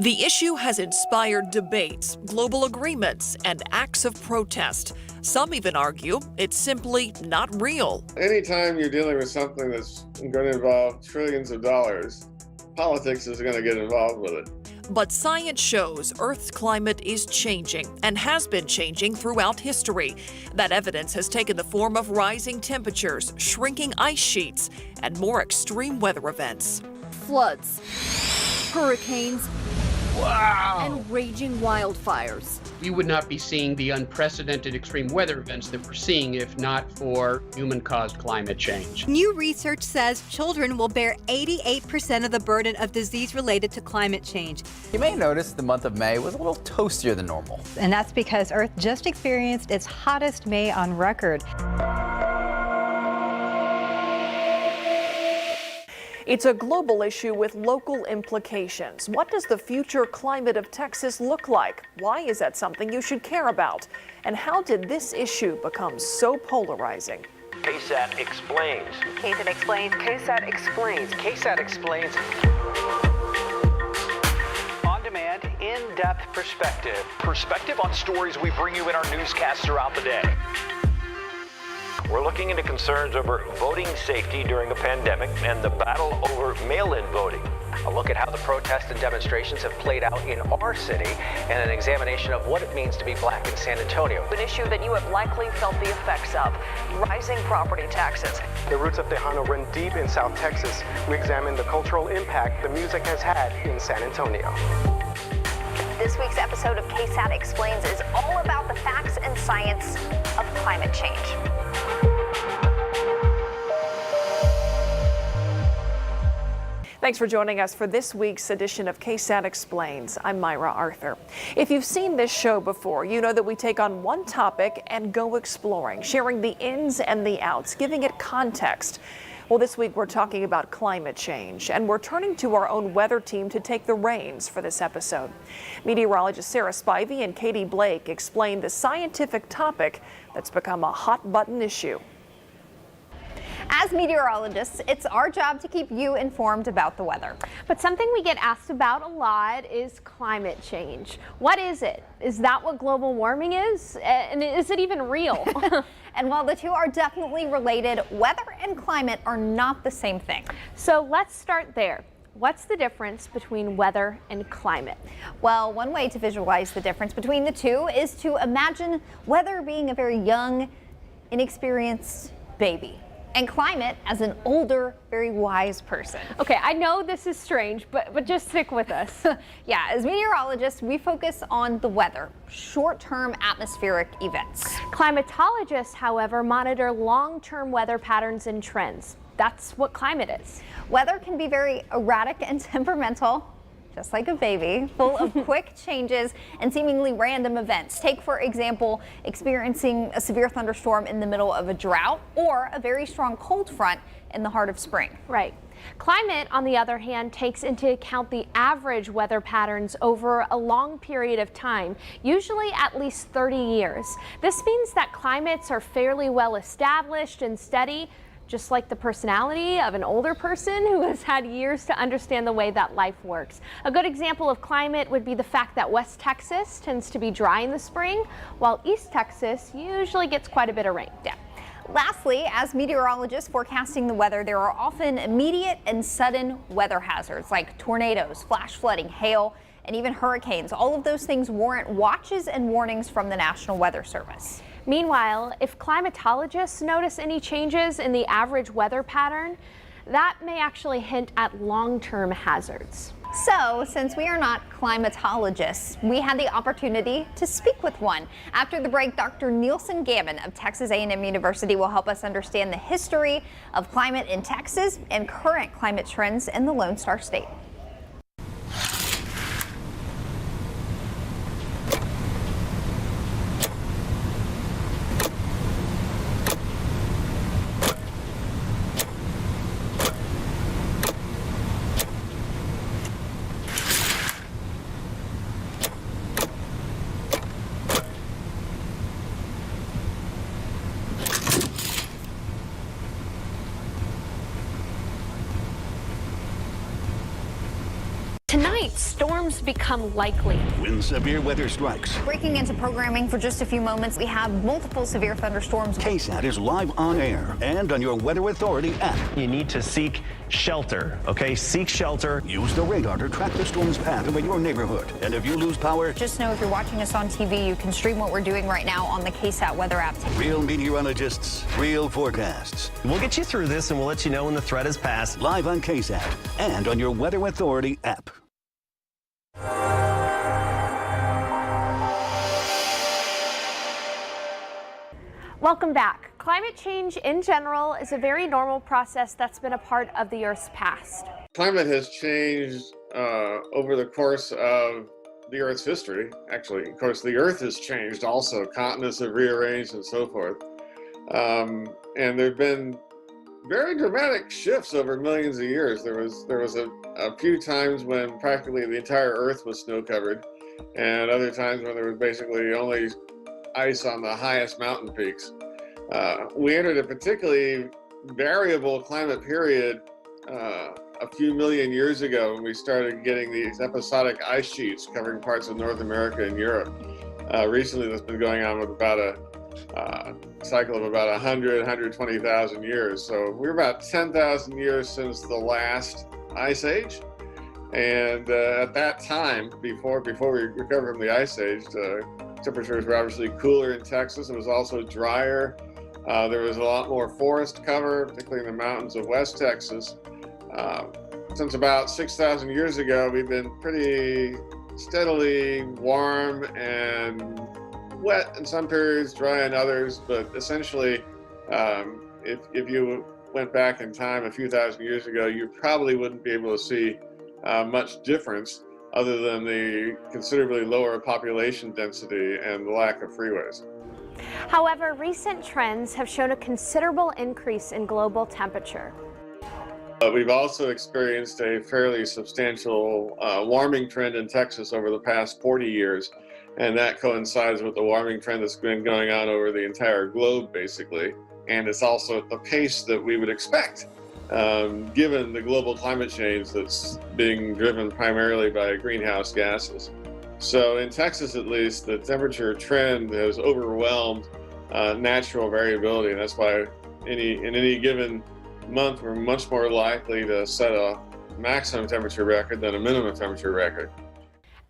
The issue has inspired debates, global agreements, and acts of protest. Some even argue it's simply not real. Anytime you're dealing with something that's going to involve trillions of dollars, politics is going to get involved with it. But science shows Earth's climate is changing and has been changing throughout history. That evidence has taken the form of rising temperatures, shrinking ice sheets, and more extreme weather events. Floods, hurricanes, and raging wildfires. We would not be seeing the unprecedented extreme weather events that we're seeing if not for human-caused climate change. New research says children will bear 88% of the burden of disease related to climate change. You may notice the month of May was a little toastier than normal. And that's because Earth just experienced its hottest May on record. It's a global issue with local implications. What does the future climate of Texas look like? Why is that something you should care about? And how did this issue become so polarizing? KSAT explains. KSAT explains. KSAT explains. KSAT explains. On demand, in-depth perspective. Perspective on stories we bring you in our newscasts throughout the day. We're looking into concerns over voting safety during a pandemic and the battle over mail-in voting. A look at how the protests and demonstrations have played out in our city and an examination of what it means to be black in San Antonio. An issue that you have likely felt the effects of, rising property taxes. The roots of Tejano run deep in South Texas. We examine the cultural impact the music has had in San Antonio. This week's episode of KSAT Explains is all about the facts and science of climate change. Thanks for joining us for this week's edition of KSAT Explains. I'm Myra Arthur. If you've seen this show before, you know that we take on one topic and go exploring, sharing the ins and the outs, giving it context. Well, this week we're talking about climate change, and we're turning to our own weather team to take the reins for this episode. Meteorologist Sarah Spivey and Katie Blake explain the scientific topic that's become a hot-button issue. As meteorologists, it's our job to keep you informed about the weather. But something we get asked about a lot is climate change. What is it? Is that what global warming is? And is it even real? And while the two are definitely related, weather and climate are not the same thing. So let's start there. What's the difference between weather and climate? Well, one way to visualize the difference between the two is to imagine weather being a very young, inexperienced baby, and climate as an older, very wise person. Okay, I know this is strange, but just stick with us. Yeah, as meteorologists, we focus on the weather, short-term atmospheric events. Climatologists, however, monitor long-term weather patterns and trends. That's what climate is. Weather can be very erratic and temperamental, just like a baby, full of quick changes and seemingly random events. Take, for example, experiencing a severe thunderstorm in the middle of a drought or a very strong cold front in the heart of spring. Right. Climate, on the other hand, takes into account the average weather patterns over a long period of time, usually at least 30 years. This means that climates are fairly well established and steady, just like the personality of an older person who has had years to understand the way that life works. A good example of climate would be the fact that West Texas tends to be dry in the spring, while East Texas usually gets quite a bit of rain. Yeah. Lastly, as meteorologists forecasting the weather, there are often immediate and sudden weather hazards like tornadoes, flash flooding, hail, and even hurricanes. All of those things warrant watches and warnings from the National Weather Service. Meanwhile, if climatologists notice any changes in the average weather pattern, that may actually hint at long-term hazards. So, since we are not climatologists, we had the opportunity to speak with one. After the break, Dr. Nielsen Gammon of Texas A&M University will help us understand the history of climate in Texas and current climate trends in the Lone Star State. Tonight, storms become likely. When severe weather strikes, Breaking into programming for just a few moments, we have multiple severe thunderstorms. KSAT is live on air and on your Weather Authority app. You need to seek shelter, okay? Seek shelter. Use the radar to track the storm's path over your neighborhood. And if you lose power, Just know if you're watching us on TV, you can stream what we're doing right now on the KSAT weather app. real meteorologists, real forecasts. We'll get you through this and we'll let you know when the threat is past. Live on KSAT and on your Weather Authority app. Welcome back. Climate change in general is a very normal process that's been a part of the Earth's past. Climate has changed over the course of the Earth's history. Actually, of course, the Earth has changed also. Continents have rearranged and so forth. And there have been very dramatic shifts over millions of years. There was a few times when practically the entire Earth was snow covered, and other times when there was basically only ice on the highest mountain peaks. We entered a particularly variable climate period a few million years ago when we started getting these episodic ice sheets covering parts of North America and Europe. Recently, that's been going on with about a cycle of about 120,000 years. So we're about 10,000 years since the last ice age. And at that time, before we recovered from the ice age, temperatures were obviously cooler in Texas. It was also drier. There was a lot more forest cover, particularly in the mountains of West Texas. Since about 6,000 years ago, we've been pretty steadily warm and wet in some periods, dry in others. But essentially, if you went back in time a few thousand years ago, you probably wouldn't be able to see much difference other than the considerably lower population density and the lack of freeways. However, recent trends have shown a considerable increase in global temperature. We've also experienced a fairly substantial warming trend in Texas over the past 40 years, and that coincides with the warming trend that's been going on over the entire globe, basically. And it's also at the pace that we would expect, given the global climate change that's being driven primarily by greenhouse gases. So in Texas, at least, the temperature trend has overwhelmed natural variability, and that's why in any given month, we're much more likely to set a maximum temperature record than a minimum temperature record.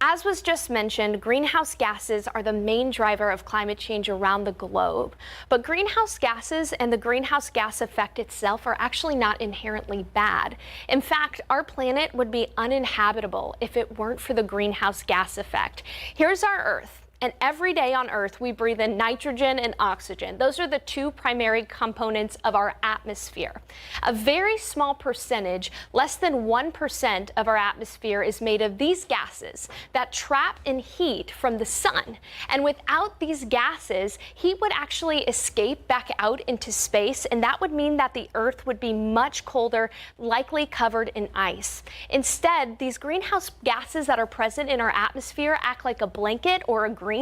As was just mentioned, greenhouse gases are the main driver of climate change around the globe. But greenhouse gases and the greenhouse gas effect itself are actually not inherently bad. In fact, our planet would be uninhabitable if it weren't for the greenhouse gas effect. Here's our Earth. And every day on Earth, we breathe in nitrogen and oxygen. Those are the two primary components of our atmosphere. A very small percentage, less than 1% of our atmosphere, is made of these gases that trap in heat from the sun. And without these gases, heat would actually escape back out into space, and that would mean that the Earth would be much colder, likely covered in ice. Instead, these greenhouse gases that are present in our atmosphere act like a blanket or a greenhouse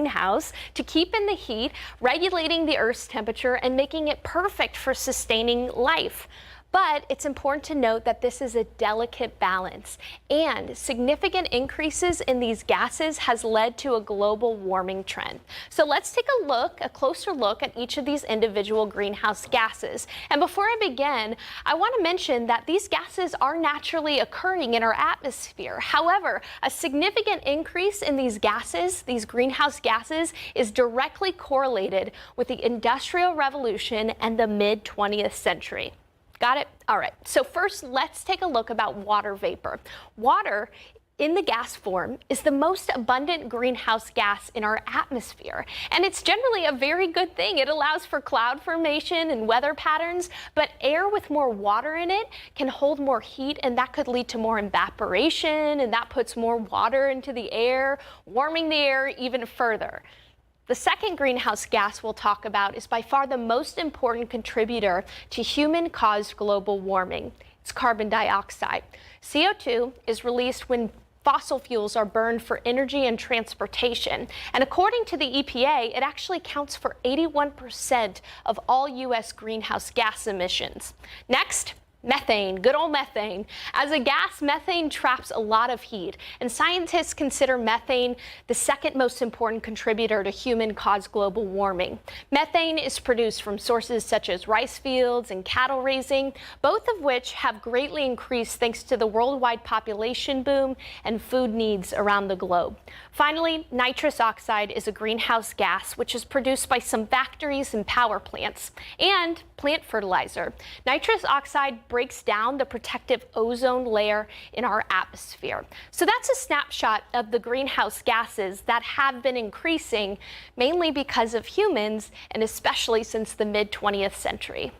to keep in the heat, regulating the Earth's temperature and making it perfect for sustaining life. But it's important to note that this is a delicate balance, and significant increases in these gases has led to a global warming trend. So let's take a closer look at each of these individual greenhouse gases. And before I begin, I want to mention that these gases are naturally occurring in our atmosphere. However, a significant increase in these gases, these greenhouse gases, is directly correlated with the Industrial Revolution and the mid-20th century. Got it? All right. So first, let's take a look about water vapor. Water in the gas form is the most abundant greenhouse gas in our atmosphere. And it's generally a very good thing. It allows for cloud formation and weather patterns, but air with more water in it can hold more heat, and that could lead to more evaporation, and that puts more water into the air, warming the air even further. The second greenhouse gas we'll talk about is by far the most important contributor to human-caused global warming. It's carbon dioxide. CO2 is released when fossil fuels are burned for energy and transportation. And according to the EPA, it actually counts for 81% of all U.S. greenhouse gas emissions. Next, Methane, good old methane. As a gas, methane traps a lot of heat, and scientists consider methane the second most important contributor to human-caused global warming. Methane is produced from sources such as rice fields and cattle raising, both of which have greatly increased thanks to the worldwide population boom and food needs around the globe. Finally, nitrous oxide is a greenhouse gas which is produced by some factories and power plants, and plant fertilizer. Nitrous oxide breaks down the protective ozone layer in our atmosphere. So that's a snapshot of the greenhouse gases that have been increasing, mainly because of humans, and especially since the mid-20th century.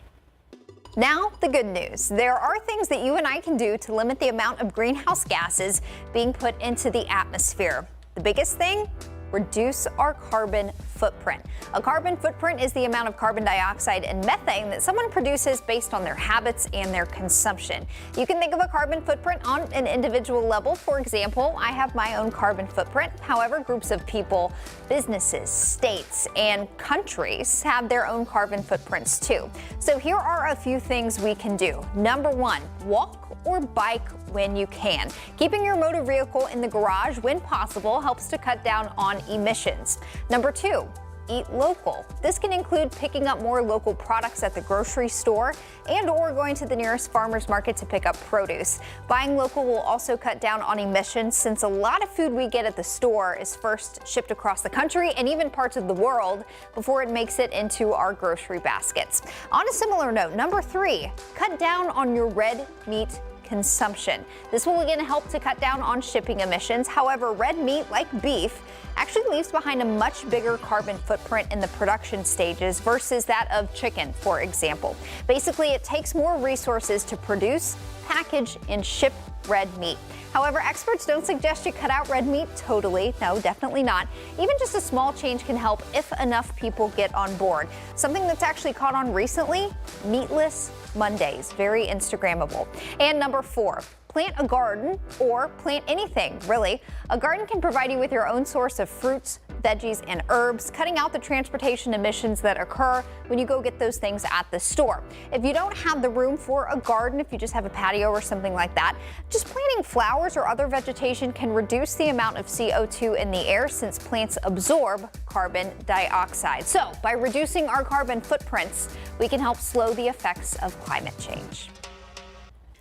Now, the good news. There are things that you and I can do to limit the amount of greenhouse gases being put into the atmosphere. The biggest thing? Reduce our carbon footprint. A carbon footprint is the amount of carbon dioxide and methane that someone produces based on their habits and their consumption. You can think of a carbon footprint on an individual level. For example, I have my own carbon footprint. However, groups of people, businesses, states, and countries have their own carbon footprints too. So here are a few things we can do. Number one, walk or bike when you can. Keeping your motor vehicle in the garage when possible helps to cut down on emissions. Number two, eat local. This can include picking up more local products at the grocery store and or going to the nearest farmer's market to pick up produce. Buying local will also cut down on emissions since a lot of food we get at the store is first shipped across the country and even parts of the world before it makes it into our grocery baskets. On a similar note, number three, cut down on your red meat consumption. This will again help to cut down on shipping emissions. However, red meat, like beef, actually leaves behind a much bigger carbon footprint in the production stages versus that of chicken, for example. Basically, it takes more resources to produce, package, and ship red meat. However, experts don't suggest you cut out red meat totally. No, definitely not. Even just a small change can help if enough people get on board. Something that's actually caught on recently, meatless Mondays, very Instagrammable. And number four, plant a garden or plant anything, really. A garden can provide you with your own source of fruits, veggies, and herbs, cutting out the transportation emissions that occur when you go get those things at the store. If you don't have the room for a garden, if you just have a patio or something like that, just planting flowers or other vegetation can reduce the amount of CO2 in the air since plants absorb carbon dioxide. So by reducing our carbon footprints, we can help slow the effects of climate change.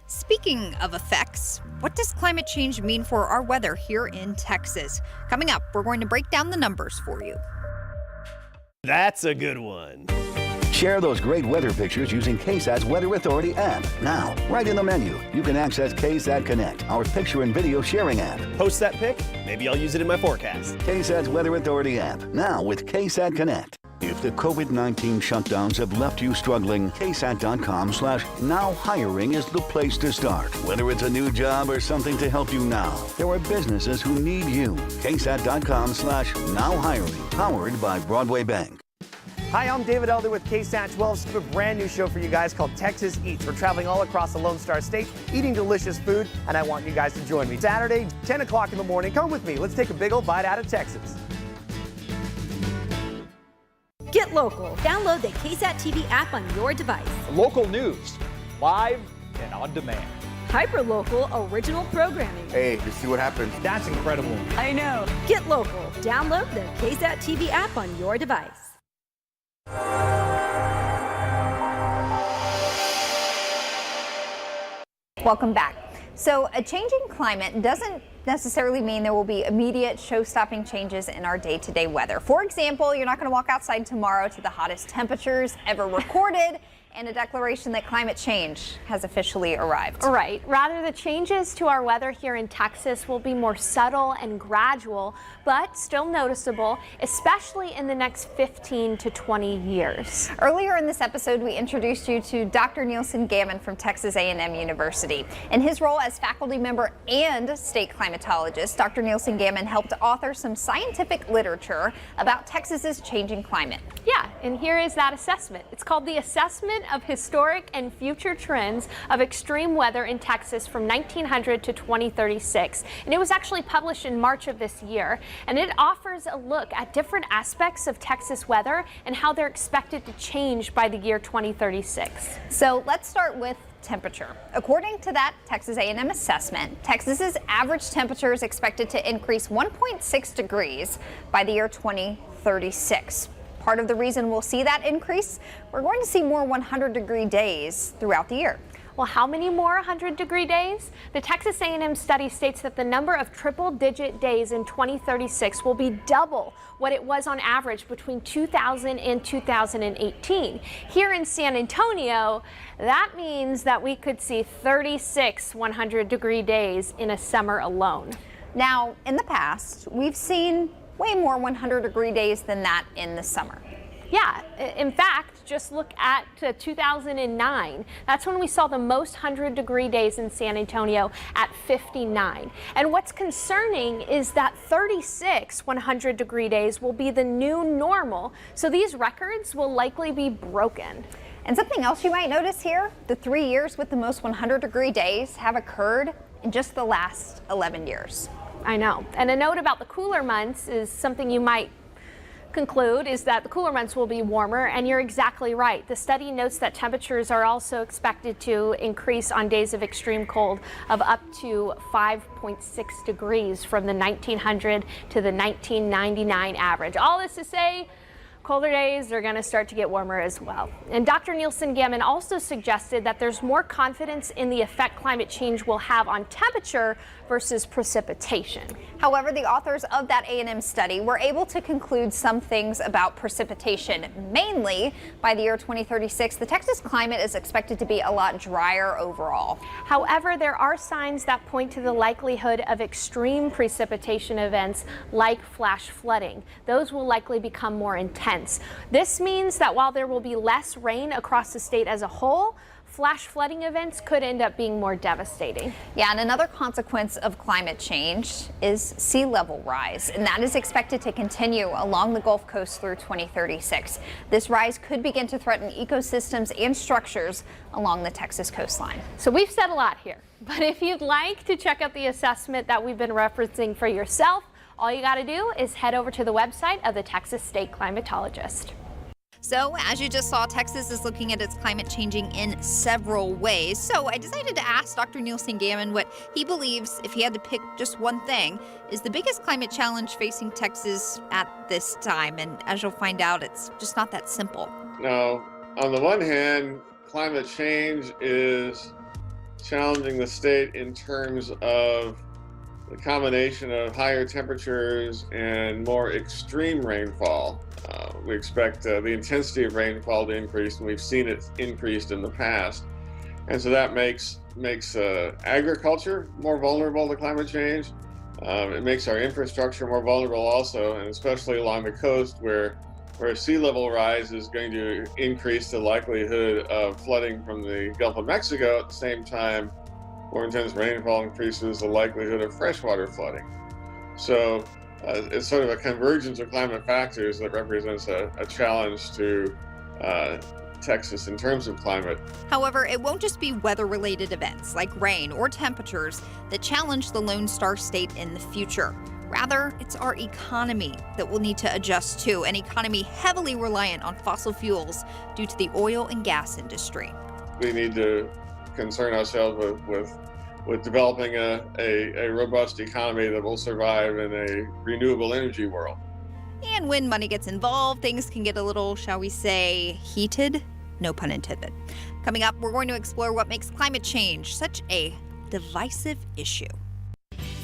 Speaking of effects, what does climate change mean for our weather here in Texas? Coming up, we're going to break down the numbers for you. That's a good one. Share those great weather pictures using KSAT's Weather Authority app. Now, right in the menu, you can access KSAT Connect, our picture and video sharing app. Post that pic, maybe I'll use it in my forecast. KSAT's Weather Authority app, now with KSAT Connect. If the COVID-19 shutdowns have left you struggling, KSAT.com/now hiring is the place to start. Whether it's a new job or something to help you now, there are businesses who need you. KSAT.com/now hiring, powered by Broadway Bank. Hi, I'm David Elder with KSAT 12. We have a brand new show for you guys called Texas Eats. We're traveling all across the Lone Star State, eating delicious food, and I want you guys to join me. Saturday, 10 o'clock in the morning. Come with me. Let's take a big old bite out of Texas. Get local. Download the KSAT TV app on your device. Local news, live and on demand. Hyperlocal original programming. Hey, you see what happens? That's incredible. I know. Get local. Download the KSAT TV app on your device. Welcome back. So a changing climate doesn't necessarily mean there will be immediate show-stopping changes in our day-to-day weather. For example, you're not going to walk outside tomorrow to the hottest temperatures ever recorded and a declaration that climate change has officially arrived. Right. Rather, the changes to our weather here in Texas will be more subtle and gradual, but still noticeable, especially in the next 15 to 20 years. Earlier in this episode, we introduced you to Dr. Nielsen Gammon from Texas A&M University. In his role as faculty member and state climatologist, Dr. Nielsen Gammon helped author some scientific literature about Texas's changing climate. Yeah, and here is that assessment. It's called the Assessment assessment of historic and future trends of extreme weather in Texas from 1900 to 2036. And it was actually published in March of this year. And it offers a look at different aspects of Texas weather and how they're expected to change by the year 2036. So let's start with temperature. According to that Texas A&M assessment, Texas's average temperature is expected to increase 1.6 degrees by the year 2036. Part of the reason we'll see that increase, we're going to see more 100-degree days throughout the year. Well, how many more 100-degree days? The Texas A&M study states that the number of triple-digit days in 2036 will be double what it was on average between 2000 and 2018. Here in San Antonio, that means that we could see 36 100-degree days in a summer alone. Now, in the past, we've seen way more 100-degree days than that in the summer. Yeah, in fact, just look at 2009. That's when we saw the most 100-degree days in San Antonio at 59. And what's concerning is that 36 100-degree days will be the new normal. So these records will likely be broken. And something else you might notice here, the 3 years with the most 100-degree days have occurred in just the last 11 years. I know. And a note about the cooler months is something you might conclude is that the cooler months will be warmer, and you're exactly right. The study notes that temperatures are also expected to increase on days of extreme cold of up to 5.6 degrees from the 1900 to the 1999 average. All this to say, colder days are going to start to get warmer as well. And Dr. Nielsen Gammon also suggested that there's more confidence in the effect climate change will have on temperature versus precipitation. However, the authors of that A&M study were able to conclude some things about precipitation. Mainly, by the year 2036, the Texas climate is expected to be a lot drier overall. However, there are signs that point to the likelihood of extreme precipitation events like flash flooding. Those will likely become more intense. This means that while there will be less rain across the state as a whole, flash flooding events could end up being more devastating. Yeah, and another consequence of climate change is sea level rise, and that is expected to continue along the Gulf Coast through 2036. This rise could begin to threaten ecosystems and structures along the Texas coastline. So we've said a lot here, but if you'd like to check out the assessment that we've been referencing for yourself, all you got to do is head over to the website of the Texas State Climatologist. So, as you just saw, Texas is looking at its climate changing in several ways. So, I decided to ask Dr. Nielsen Gammon what he believes, if he had to pick just one thing, is the biggest climate challenge facing Texas at this time. And as you'll find out, it's just not that simple. Now, on the one hand, climate change is challenging the state in terms of the combination of higher temperatures and more extreme rainfall. We expect the intensity of rainfall to increase, and we've seen it increased in the past. And so that makes agriculture more vulnerable to climate change. It makes our infrastructure more vulnerable also, and especially along the coast where sea level rise is going to increase the likelihood of flooding from the Gulf of Mexico. At the same time, more intense rainfall increases the likelihood of freshwater flooding. So it's sort of a convergence of climate factors that represents a challenge to Texas in terms of climate. However, it won't just be weather-related events like rain or temperatures that challenge the Lone Star State in the future. Rather, it's our economy that will need to adjust to, an economy heavily reliant on fossil fuels due to the oil and gas industry. We need to concern ourselves with developing a robust economy that will survive in a renewable energy world. And when money gets involved, things can get a little, shall we say, heated? No pun intended. Coming up, we're going to explore what makes climate change such a divisive issue.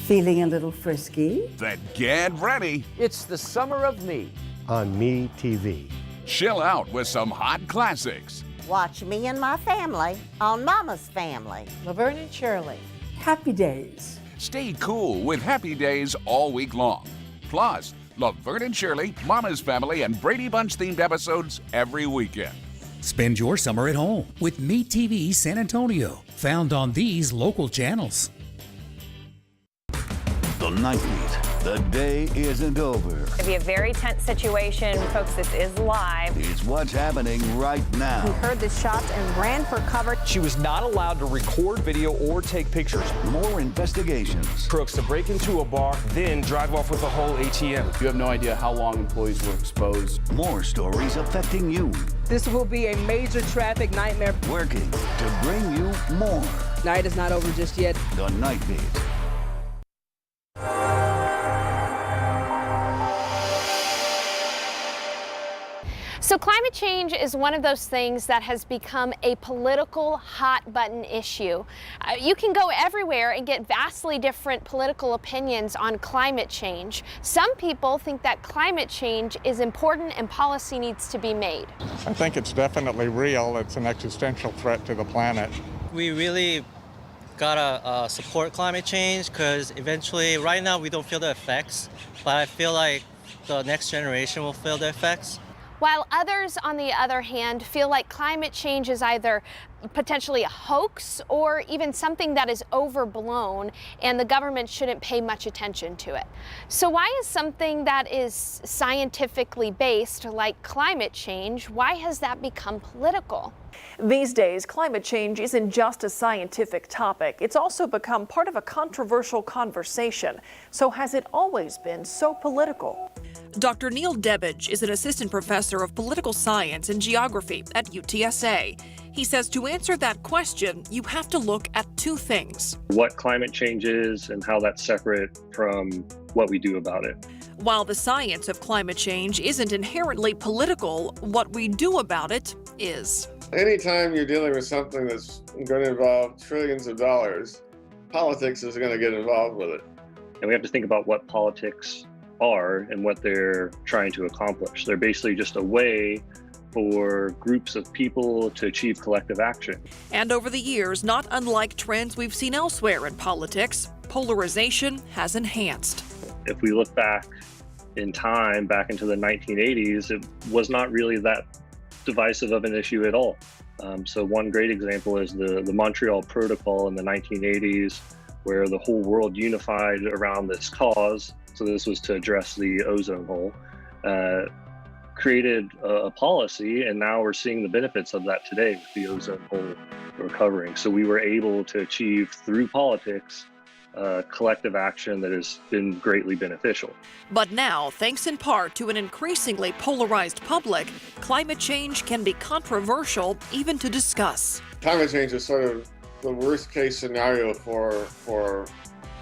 Feeling a little frisky? Then get ready. It's the summer of me. On Me TV. Chill out with some hot classics. Watch Me and My Family on Mama's Family. Laverne and Shirley. Happy Days. Stay cool with Happy Days all week long. Plus, Laverne and Shirley, Mama's Family, and Brady Bunch themed episodes every weekend. Spend your summer at home with Me TV San Antonio, found on these local channels. The Night Beat, The day isn't over. It'll be a very tense situation. Folks, this is live. It's what's happening right now. He heard the shots and ran for cover. She was not allowed to record video or take pictures. More investigations. Crooks to break into a bar, then drive off with a whole ATM. You have no idea how long employees were exposed. More stories affecting you. This will be a major traffic nightmare. Working to bring you more. Night is not over just yet. The Night Beat. So climate change is one of those things that has become a political hot button issue. You can go everywhere and get vastly different political opinions on climate change. Some people think that climate change is important and policy needs to be made. I think it's definitely real. It's an existential threat to the planet. We really gotta support climate change because eventually, right now we don't feel the effects, but I feel like the next generation will feel the effects. While others, on the other hand, feel like climate change is either potentially a hoax or even something that is overblown and the government shouldn't pay much attention to it. So why is something that is scientifically based, like climate change, why has that become political? These days, climate change isn't just a scientific topic. It's also become part of a controversial conversation. So has it always been so political? Dr. Neil Debbage is an assistant professor of political science and geography at UTSA. He says to answer that question, you have to look at two things. What climate change is and how that's separate from what we do about it. While the science of climate change isn't inherently political, what we do about it is. Anytime you're dealing with something that's going to involve trillions of dollars, politics is going to get involved with it. And we have to think about what politics are and what they're trying to accomplish. They're basically just a way for groups of people to achieve collective action. And over the years, not unlike trends we've seen elsewhere in politics, polarization has enhanced. If we look back in time, back into the 1980s, it was not really that divisive of an issue at all. So one great example is the Montreal Protocol in the 1980s, where the whole world unified around this cause. So this was to address the ozone hole, created a policy, and now we're seeing the benefits of that today with the ozone hole recovering. So we were able to achieve through politics collective action that has been greatly beneficial. But now, thanks in part to an increasingly polarized public, climate change can be controversial even to discuss. Climate change is sort of the worst case scenario for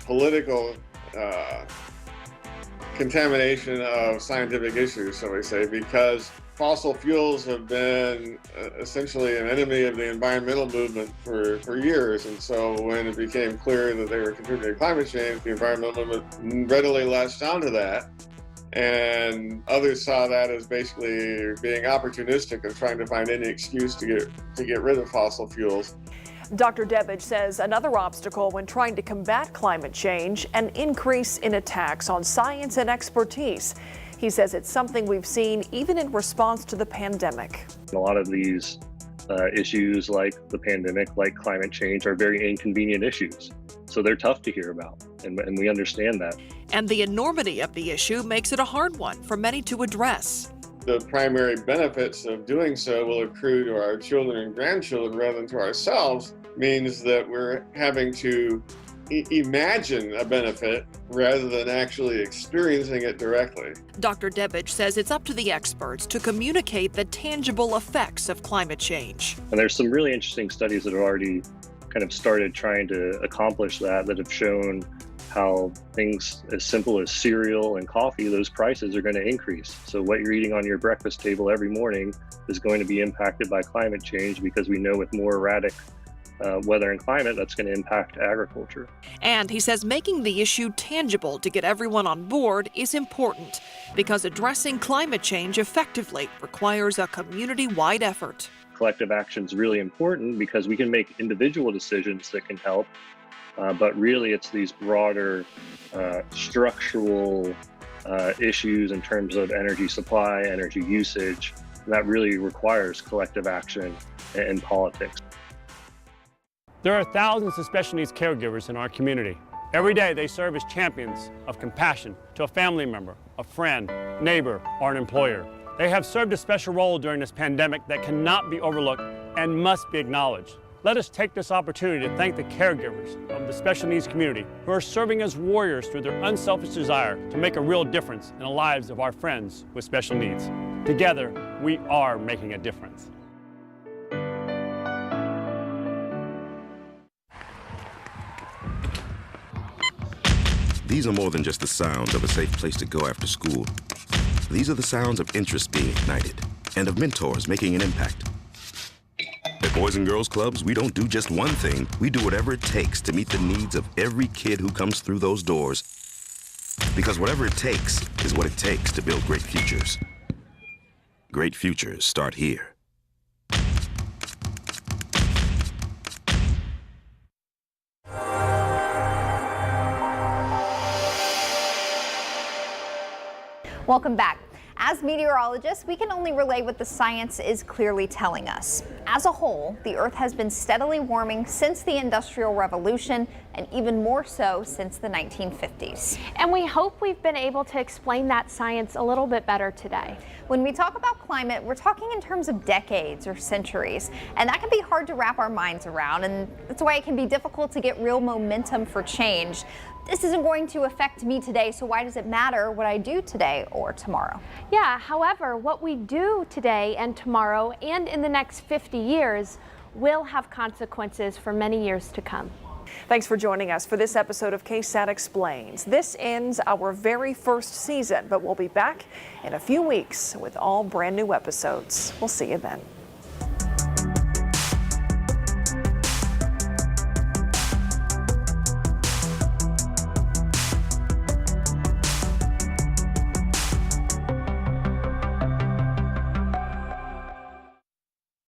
political contamination of scientific issues, shall we say, because fossil fuels have been essentially an enemy of the environmental movement for years. And so when it became clear that they were contributing to climate change, the environmental movement readily latched onto that. And others saw that as basically being opportunistic and trying to find any excuse to get rid of fossil fuels. Dr. Debbage says another obstacle when trying to combat climate change, an increase in attacks on science and expertise. He says it's something we've seen even in response to the pandemic. A lot of these issues like the pandemic, like climate change, are very inconvenient issues. So they're tough to hear about, and we understand that. And the enormity of the issue makes it a hard one for many to address. The primary benefits of doing so will accrue to our children and grandchildren rather than to ourselves, means that we're having to imagine a benefit rather than actually experiencing it directly. Dr. Debbage says it's up to the experts to communicate the tangible effects of climate change. And there's some really interesting studies that have already kind of started trying to accomplish that have shown how things as simple as cereal and coffee, those prices are going to increase. So what you're eating on your breakfast table every morning is going to be impacted by climate change, because we know with more erratic weather and climate, that's going to impact agriculture. And he says making the issue tangible to get everyone on board is important, because addressing climate change effectively requires a community-wide effort. Collective action is really important because we can make individual decisions that can help, but really it's these broader structural issues in terms of energy supply, energy usage, and that really requires collective action in politics. There are thousands of special needs caregivers in our community. Every day they serve as champions of compassion to a family member, a friend, neighbor, or an employer. They have served a special role during this pandemic that cannot be overlooked and must be acknowledged. Let us take this opportunity to thank the caregivers of the special needs community who are serving as warriors through their unselfish desire to make a real difference in the lives of our friends with special needs. Together, we are making a difference. These are more than just the sounds of a safe place to go after school. These are the sounds of interest being ignited and of mentors making an impact. At Boys and Girls Clubs, we don't do just one thing. We do whatever it takes to meet the needs of every kid who comes through those doors. Because whatever it takes is what it takes to build great futures. Great futures start here. Welcome back. As meteorologists, we can only relay what the science is clearly telling us. As a whole, the Earth has been steadily warming since the Industrial Revolution, and even more so since the 1950s. And we hope we've been able to explain that science a little bit better today. When we talk about climate, we're talking in terms of decades or centuries, and that can be hard to wrap our minds around, and that's why it can be difficult to get real momentum for change. This isn't going to affect me today, so why does it matter what I do today or tomorrow? Yeah, however, what we do today and tomorrow and in the next 50 years will have consequences for many years to come. Thanks for joining us for this episode of KSAT Explains. This ends our very first season, but we'll be back in a few weeks with all brand new episodes. We'll see you then.